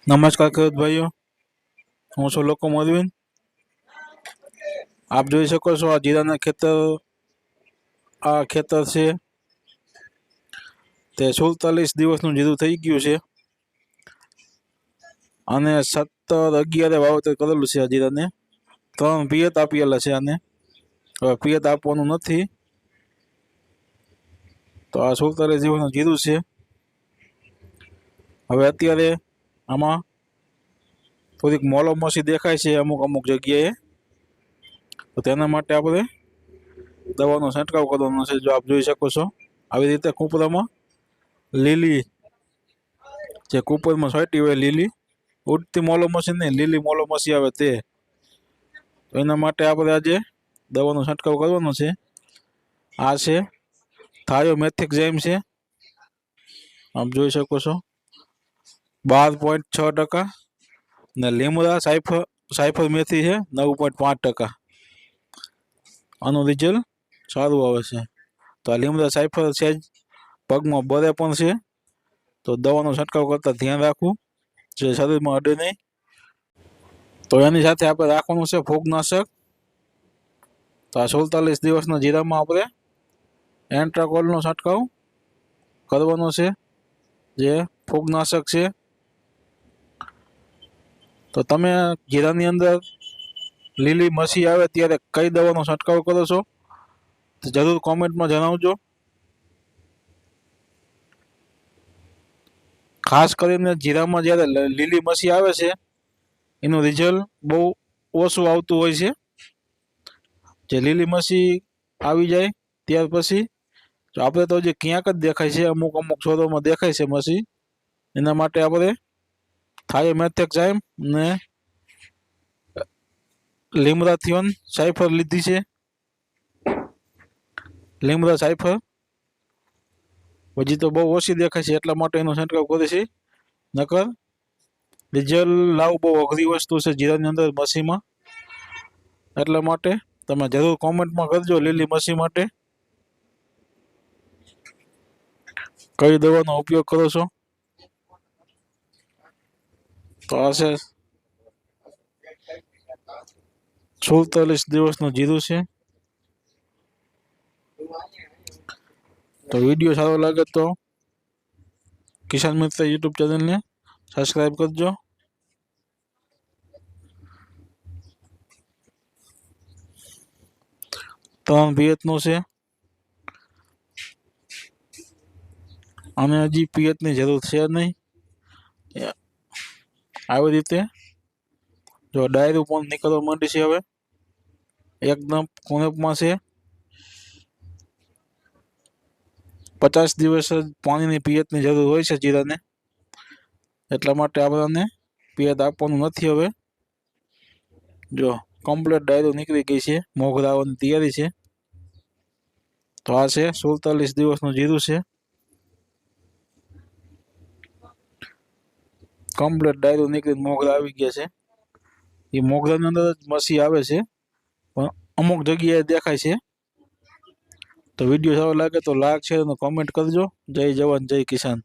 નમસ્કાર ખેડૂત ભાઈઓ, હું છું લોકો મોરવીન। આપ જોઈ શકો છો આ જીરાના ખેતર છે તે 47 દિવસનું જીરું થઈ ગયું છે અને 17/11 વાવેતર કરેલું છે। આ જીરાને 3 પિયત આપેલા છે। આને હવે પિયત આપવાનું નથી, તો આ 47 દિવસનું જીરું છે। હવે અત્યારે આમાં થોડીક મોલોમસી દેખાય છે અમુક જગ્યાએ, તો તેના માટે આપણે દવાનો છંટકાવ કરવાનો છે। જો આપ જોઈ શકો છો આવી રીતે કૂપરામાં લીલી જે કૂપરમાં છાંટી હોય લીલી ઉડતી મોલોમસી નહીં, લીલી મોલોમસી આવે તે, તો એના માટે આપણે આજે દવાનો છંટકાવ કરવાનો છે। આ છે થાયોમેથિકઝાઇમ છે, આપ જોઈ શકો છો 12.6%, ને લીમડા સાયફર મેથી છે 9.5%। આનું રિઝલ્ટ સારું આવે છે। તો આ લીમડા સાયફર છે જ પગમાં બરે પણ છે, તો દવાનો છંટકાવ કરતા ધ્યાન રાખવું જે શરીરમાં અડે નહીં। તો એની સાથે આપણે રાખવાનું છે ફૂગનાશક। તો આ 47 દિવસના જીરામાં આપણે એન્ટ્રાકોલનો છંટકાવ કરવાનો છે, જે ફૂગનાશક છે। તો તમે જીરાની અંદર લીલી મસી આવે ત્યારે કઈ દવાનો છંટકાવ કરો છો તો જરૂર કોમેન્ટમાં જણાવજો। ખાસ કરીને જીરામાં જ્યારે લીલી મસી આવે છે એનું રિઝલ્ટ બહુ ઓછું આવતું હોય છે। જે લીલી મસી આવી જાય ત્યાર પછી તો આપણે તો જે ક્યાંક જ દેખાય છે, અમુક છોડોમાં દેખાય છે મસી, એના માટે આપણે થાયોમેથિકઝાઇમ ને લીમડાથિયોન સાયફર લીધી છે। લીમડા સાયફર હજી તો બહુ ઓછી દેખાય છે એટલા માટે એનો છંટકાવ કરે છે, નકર રિઝલ્ટ લાવવું બહુ અઘરી વસ્તુ છે જીરાની અંદર મસીમાં। એટલા માટે તમે જરૂર કોમેન્ટમાં કરજો લીલી મસી માટે કઈ દવાનો ઉપયોગ કરો છો। તો આ છે 47 દિવસનું જીરું છે। તો વિડીયો સારો લાગે તો કિસાન મિત્ર યુટ્યુબ ચેનલને સબસ્ક્રાઈબ કરજો। ત્રણ પિયતનું છે અને હજી પિયતની જરૂર છે નહીં। આવી રીતે જો ડાયરું પણ નીકળવા માંડી છે, હવે એકદમ કુણપમાં છે। 50 દિવસ જ પાણીની પિયતની જરૂર હોય છે જીરાને, એટલા માટે આપણને પિયત આપવાનું નથી। હવે જો કમ્પ્લીટ ડાયરું નીકળી ગઈ છે, મોગરા આવવાની તૈયારી છે। તો આ છે 47 દિવસનું જીરું છે, કમ્પ્લીટ ડાયરું નીકળીને મોગરા આવી ગયા છે। એ મોગરાની અંદર જ મસી આવે છે પણ અમુક જગ્યાએ દેખાય છે। તો વિડીયો સારો લાગે તો લાઈક શેર અને કોમેન્ટ કરજો। જય જવાન જય કિસાન।